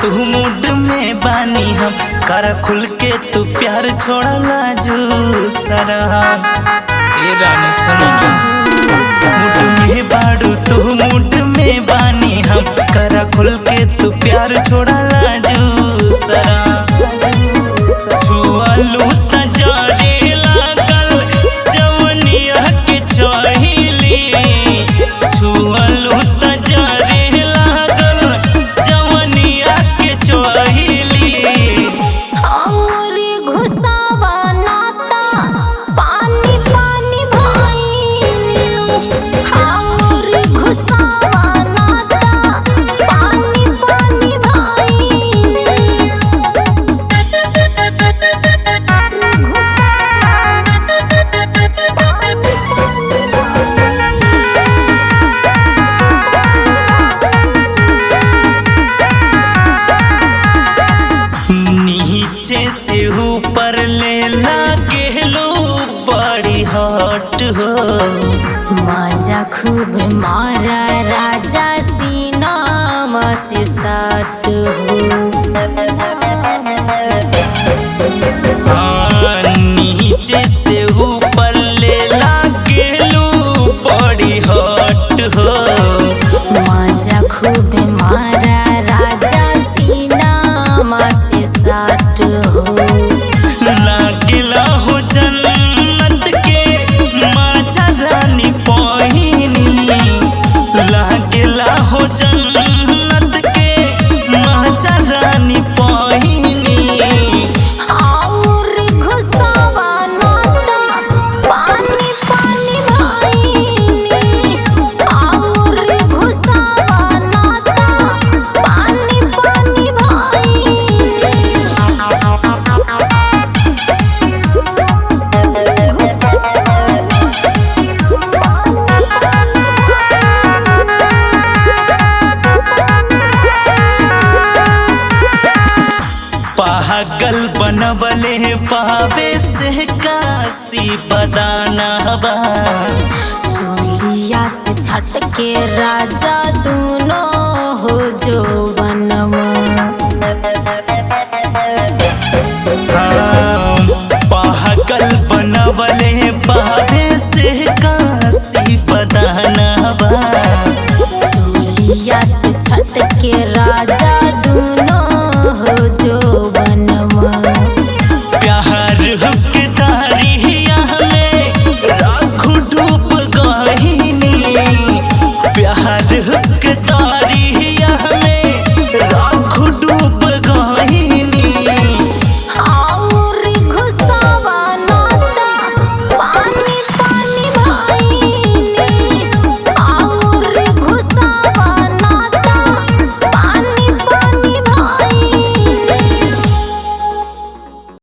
तू मूड में बानी हम कर खुल के तू प्यार छोड़ा लाजू सरा ए रानी सुनो ना। मूड में बाड़ू तू मूड में बानी हम कर खुल के तू प्यार छोड़ा लाजू सरा छुआलू त जारे लागल जवनिया के चहिली छुआलू त जारे लागल जवनिया के चहिली अंगुरी घुसावा नाता पानी पानी भाईनी अंगुरी घुसावा नाता पानी पानी भाईनी नीचे से ऊपर ले लागे लो बड़ी हॉट हो माजा खूब मारा राजा सीना से साथ हो हाँ, नीचे से ऊपर ले लागे लो बड़ी हॉट हो माजा खूब मारा राजा सीना से साथ हो लागेला हो जन्नत के माझा रानी पहिनी लागेला हो जन्नत के माझा रानी पहिनी अंगुरी घुसावा नाता पानी पानी भाईनी अंगुरी घुसावा नाता पानी पानी भाईनी पागल बनबले पावे से काशी बदाना बा चोलिया से छटके राजा दोनों हो जोड़